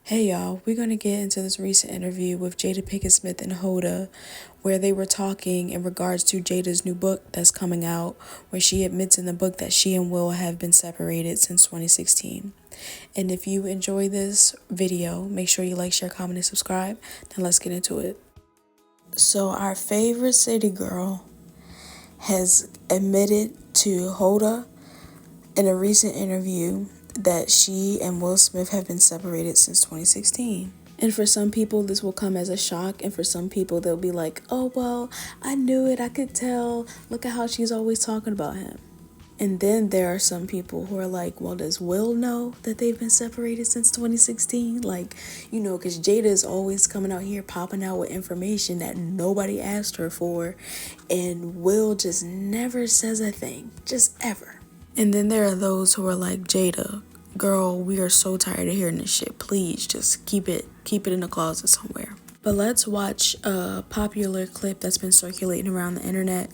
Hey y'all, we're going to get into this recent interview with Jada Pinkett Smith and Hoda, where they were talking in regards to Jada's new book that's coming out, where she admits in the book that she and Will have been separated since 2016. And if you enjoy this video, make sure you like, share, comment, and subscribe. Now let's get into it. So our favorite city girl has admitted to Hoda in a recent interview that she and Will Smith have been separated since 2016. And for some people, this will come as a shock. And for some people, they'll be like, oh, well, I knew it. I could tell. Look at how she's always talking about him. And then there are some people who are like, well, does Will know that they've been separated since 2016? Like, because Jada is always coming out here popping out with information that nobody asked her for. And Will just never says a thing, just ever. And then there are those who are like, Jada, girl, we are so tired of hearing this shit. Please just keep it in the closet somewhere. But let's watch a popular clip that's been circulating around the internet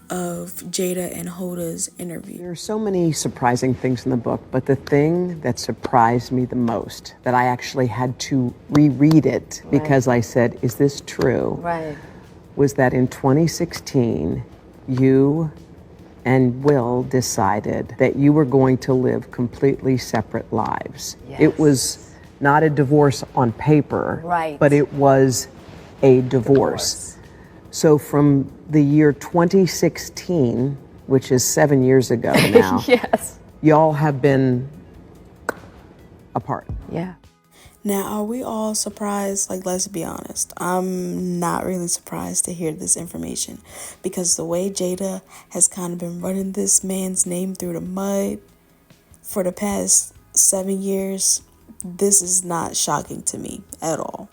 of Jada and Hoda's interview. There are so many surprising things in the book, but the thing that surprised me the most, that I actually had to reread it because I said, is this true? Right. Was that in 2016, you and Will decided that you were going to live completely separate lives. Yes. It was not a divorce on paper, right, but it was a divorce. So from the year 2016, which is 7 years ago now, yes, y'all have been apart. Yeah. Now, are we all surprised? Like, let's be honest. I'm not really surprised to hear this information because the way Jada has kind of been running this man's name through the mud for the past 7 years, this is not shocking to me at all.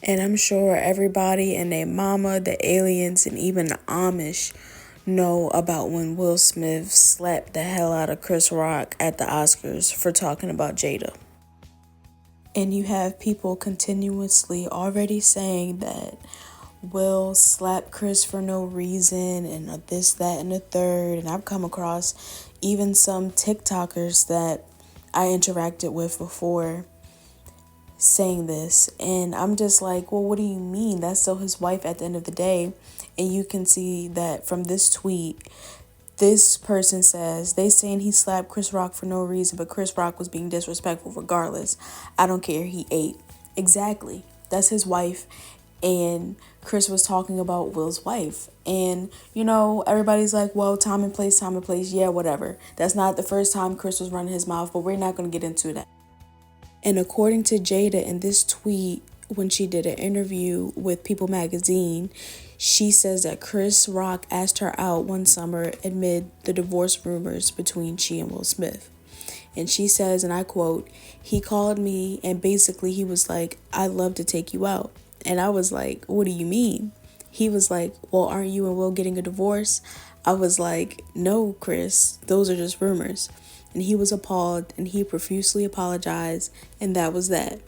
And I'm sure everybody and their mama, the aliens, and even the Amish know about when Will Smith slapped the hell out of Chris Rock at the Oscars for talking about Jada. And you have people continuously already saying that Will slapped Chris for no reason and this, that, and the third. And I've come across even some TikTokers that I interacted with before saying this. And I'm just like, well, what do you mean? That's still his wife at the end of the day. And you can see that from this tweet, this person says, they saying he slapped Chris Rock for no reason, but Chris Rock was being disrespectful regardless. I don't care, he ate. Exactly. That's his wife. And Chris was talking about Will's wife. And, everybody's like, well, time and place. Yeah, whatever. That's not the first time Chris was running his mouth, but we're not going to get into that. And according to Jada in this tweet, when she did an interview with People magazine, she says that Chris Rock asked her out one summer amid the divorce rumors between she and Will Smith. And she says, and I quote, he called me and basically he was like, I'd love to take you out. And I was like, what do you mean? He was like, well, aren't you and Will getting a divorce? I was like, no, Chris, those are just rumors. And he was appalled and he profusely apologized. And that was that.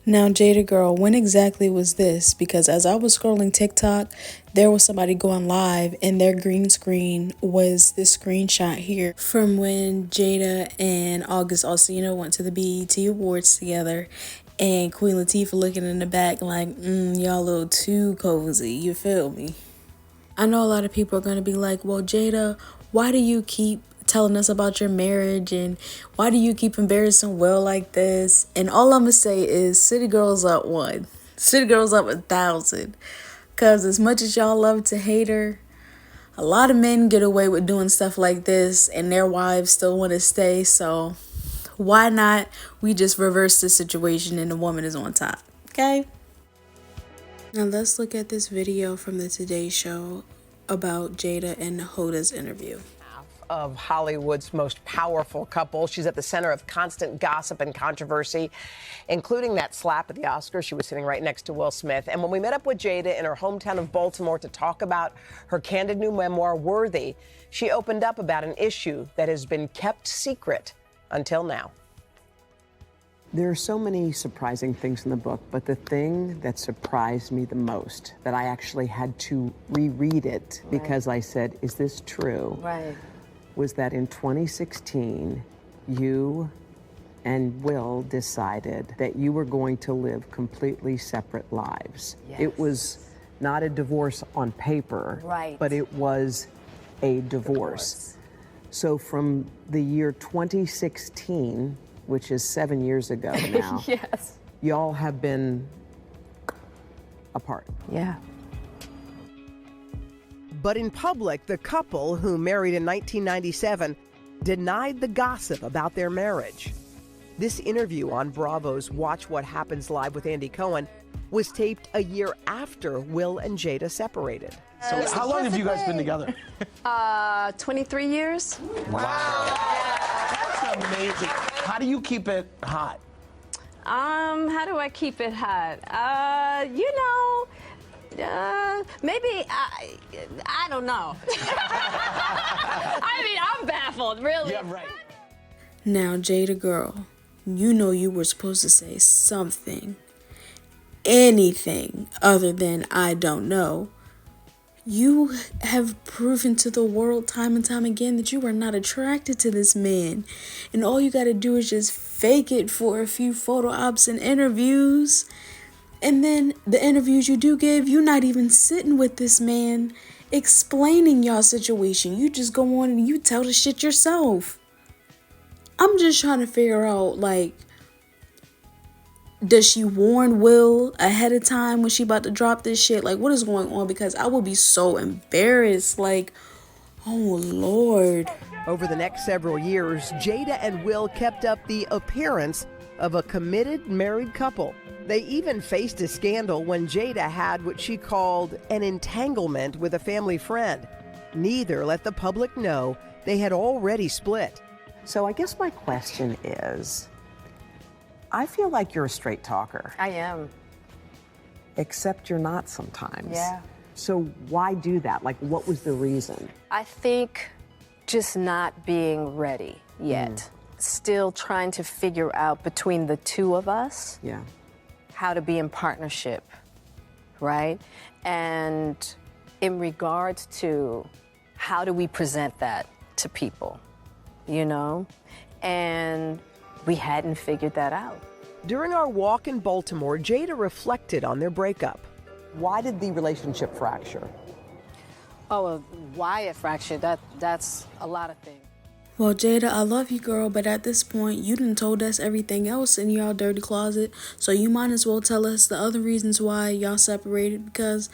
Now, Jada girl, when exactly was this? Because as I was scrolling TikTok, there was somebody going live and their green screen was this screenshot here from when Jada and August Alsina went to the BET Awards together. And Queen Latifah looking in the back like, y'all a little too cozy, you feel me? I know a lot of people are going to be like, well, Jada, why do you keep telling us about your marriage and why do you keep embarrassing Will like this? And all I'm gonna say is City Girls up 1, City Girls up 1,000, because as much as y'all love to hate her, a lot of men get away with doing stuff like this and their wives still want to stay. So why not we just reverse the situation and the woman is on top? Okay, now let's look at this video from the Today Show about Jada and Hoda's interview. Of Hollywood's most powerful couple. She's at the center of constant gossip and controversy, including that slap at the Oscars. She was sitting right next to Will Smith. And when we met up with Jada in her hometown of Baltimore to talk about her candid new memoir, Worthy, she opened up about an issue that has been kept secret until now. There are so many surprising things in the book, but the thing that surprised me the most, that I actually had to reread it because I said, is this true? Right. Was that in 2016, you and Will decided that you were going to live completely separate lives. Yes. It was not a divorce on paper, Right. but it was a divorce. So from the year 2016, which is 7 years ago now, Yes. y'all have been apart. Yeah. But in public, the couple, who married in 1997, denied the gossip about their marriage. This interview on Bravo's Watch What Happens Live with Andy Cohen was taped a year after Will and Jada separated. So how long have you guys been together? 23 years. Wow. That's amazing. How do you keep it hot? How do I keep it hot? Maybe I don't know. I mean, I'm baffled, really. Yeah, right. Now, Jada girl, you know you were supposed to say something, anything other than I don't know. You have proven to the world time and time again that you are not attracted to this man. And all you got to do is just fake it for a few photo ops and interviews. And then the interviews you do give, you're not even sitting with this man explaining y'all situation. You just go on and you tell the shit yourself. I'm just trying to figure out, like, does she warn Will ahead of time when she about to drop this shit? Like, what is going on? Because I would be so embarrassed. Like, oh, Lord. Over the next several years, Jada and Will kept up the appearance of a committed married couple. They even faced a scandal when Jada had what she called an entanglement with a family friend. Neither let the public know they had already split. So I guess my question is, I feel like you're a straight talker, I am. except you're not sometimes. Yeah. So why do that? Like, what was the reason? I think just not being ready yet. Still trying to figure out between the two of us Yeah. how to be in partnership, right? And in regards to how do we present that to people, you know? And we hadn't figured that out. During our walk in Baltimore, Jada reflected on their breakup. Why did the relationship fracture? Oh, why a fracture? That's a lot of things. Well, Jada, I love you, girl, but at this point, you done told us everything else in y'all dirty closet, so you might as well tell us the other reasons why y'all separated, because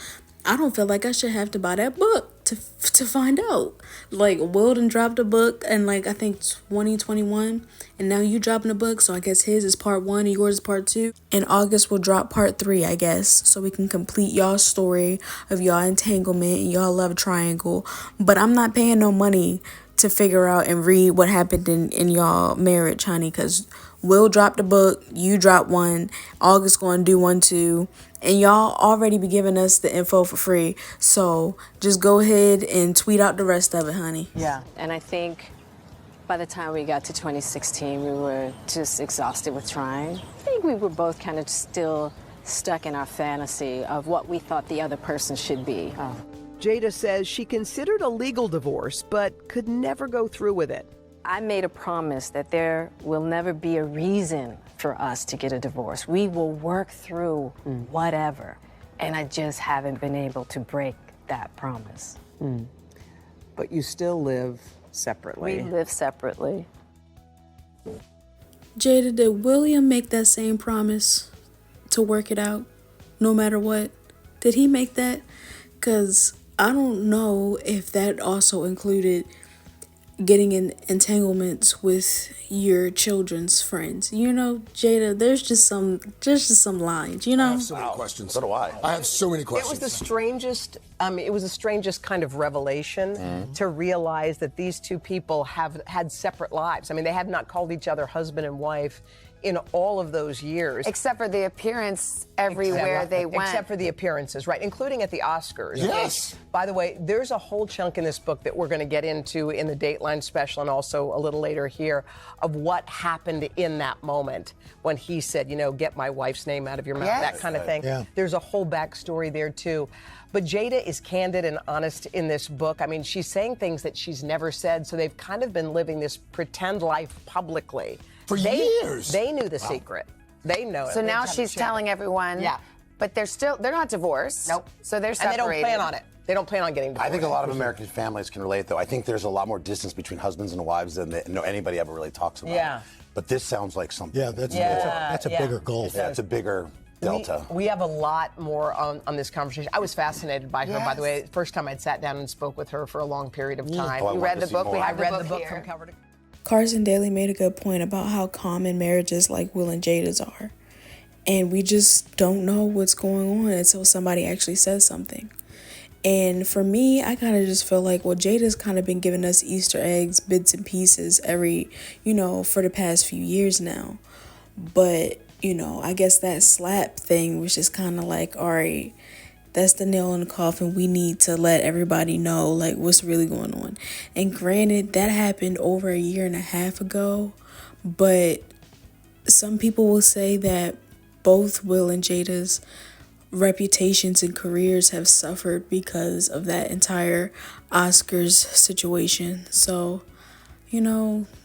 I don't feel like I should have to buy that book to find out. Like, Will done dropped a book in, like, I think 2021, and now you dropping a book, so I guess his is part 1 and yours is part 2. In August, we'll drop part 3, I guess, so we can complete y'all's story of y'all entanglement and y'all love triangle. But I'm not paying no money to figure out and read what happened in y'all marriage, honey, because Will dropped a book, you dropped one, August going to do one too, and y'all already be giving us the info for free. So just go ahead and tweet out the rest of it, honey. Yeah. And I think by the time we got to 2016, we were just exhausted with trying. I think we were both kind of still stuck in our fantasy of what we thought the other person should be. Jada says she considered a legal divorce, but could never go through with it. I made a promise that there will never be a reason for us to get a divorce. We will work through whatever. And I just haven't been able to break that promise. But you still live separately. We live separately. Jada, did William make that same promise to work it out no matter what? Did he make that? Because I don't know if that also included getting in entanglements with your children's friends. You know, Jada, there's just some lines, you know? I have so many questions. So do I. I have so many It questions. was the strangest kind of revelation to realize that these two people have had separate lives. I mean, they have not called each other husband and wife in all of those years. Except for the appearance everywhere they went. Except for the appearances, right, including at the Oscars. Yes. By the way, there's a whole chunk in this book that we're going to get into in the Dateline special and also a little later here of what happened in that moment when he said, you know, get my wife's name out of your mouth, that kind of thing. Yeah. There's a whole backstory there, too. But Jada is candid and honest in this book. I mean, she's saying things that she's never said, so they've kind of been living this pretend life publicly. For years. They knew the secret. They know it. So now she's telling everyone. Yeah. But they're not divorced. Nope. So they're And separated. they don't plan on it. They don't plan on getting divorced. I think a lot of American families can relate, though. I think there's a lot more distance between husbands and wives than anybody ever really talks about. Yeah. But this sounds like something. Yeah, that's a bigger gulf. Yeah, it's a bigger delta. We have a lot more on this conversation. I was fascinated by her, by the way. First time I'd sat down and spoke with her for a long period of time. Oh, I You want read to the see book? more. We I have read the the book book here. from cover to Carson Daly made a good point about how common marriages like Will and Jada's are. And we just don't know what's going on until somebody actually says something. And for me, I kind of just feel like, well, Jada's kind of been giving us Easter eggs, bits and pieces for the past few years now. But, I guess that slap thing was just kind of like, all right, that's the nail in the coffin. We need to let everybody know, like, what's really going on. And granted, that happened over a year and a half ago. But some people will say that both Will and Jada's reputations and careers have suffered because of that entire Oscars situation. So,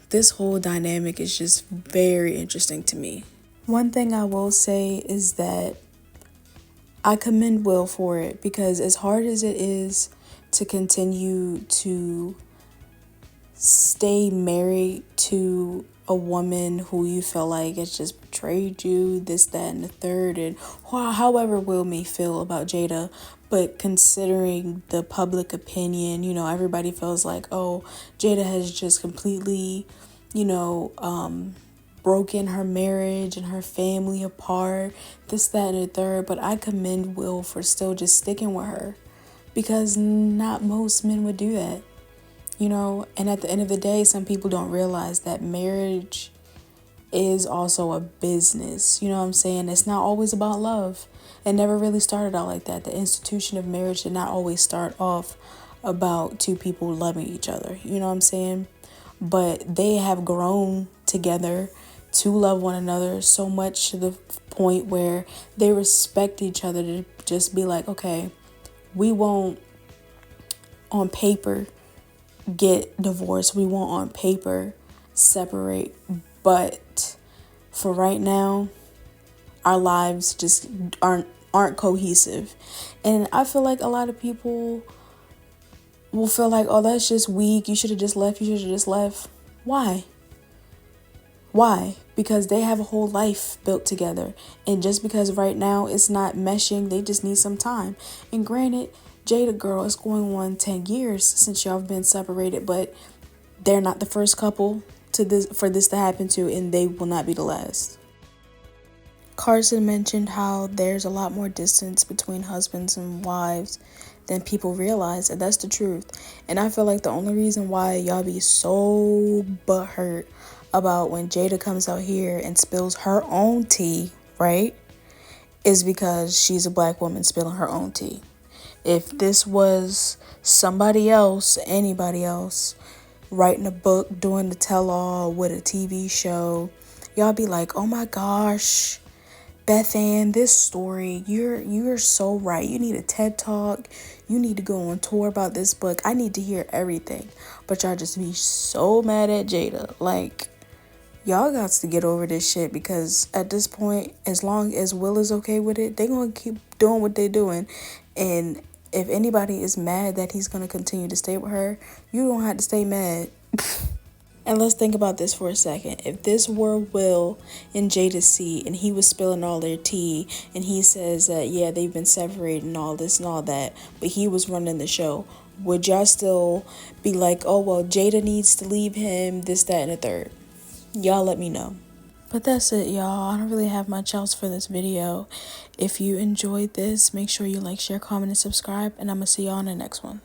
this whole dynamic is just very interesting to me. One thing I will say is that I commend Will for it, because as hard as it is to continue to stay married to a woman who you feel like has just betrayed you, this, that, and the third, and however Will may feel about Jada, but considering the public opinion, everybody feels like, oh, Jada has just completely, broken her marriage and her family apart, this, that, and the third. But I commend Will for still just sticking with her, because not most men would do that. And at the end of the day, some people don't realize that marriage is also a business. You know what I'm saying? It's not always about love. It never really started out like that. The institution of marriage did not always start off about two people loving each other. You know what I'm saying? But they have grown together to love one another so much to the point where they respect each other to just be like, okay, we won't on paper get divorced, we won't on paper separate, but for right now our lives just aren't cohesive. And I feel like a lot of people will feel like, oh, that's just weak, you should have just left. Why? Because they have a whole life built together, and just because right now it's not meshing, they just need some time. And granted, Jada girl, it's going on 10 years since y'all have been separated, but they're not the first couple for this to happen to, and they will not be the last. Carson mentioned how there's a lot more distance between husbands and wives than people realize, and that's the truth. And I feel like the only reason why y'all be so butthurt about when Jada comes out here and spills her own tea, right, is because she's a black woman spilling her own tea. If this was somebody else, anybody else, writing a book, doing the tell-all with a TV show, y'all be like, oh my gosh, Beth Ann, this story, you're so right. You need a TED Talk. You need to go on tour about this book. I need to hear everything. But y'all just be so mad at Jada. Like, y'all got to get over this shit, because at this point, as long as Will is okay with it, they gonna keep doing what they doing. And if anybody is mad that he's gonna continue to stay with her, you don't have to stay mad. And let's think about this for a second. If this were Will and Jada's seat, and he was spilling all their tea, and he says that, yeah, they've been separated and all this and all that, but he was running the show, would y'all still be like, oh, well, Jada needs to leave him, this, that, and the third? Y'all let me know. But that's it, y'all. I don't really have much else for this video. If you enjoyed this, make sure you like, share, comment, and subscribe, and I'm gonna see y'all in the next one.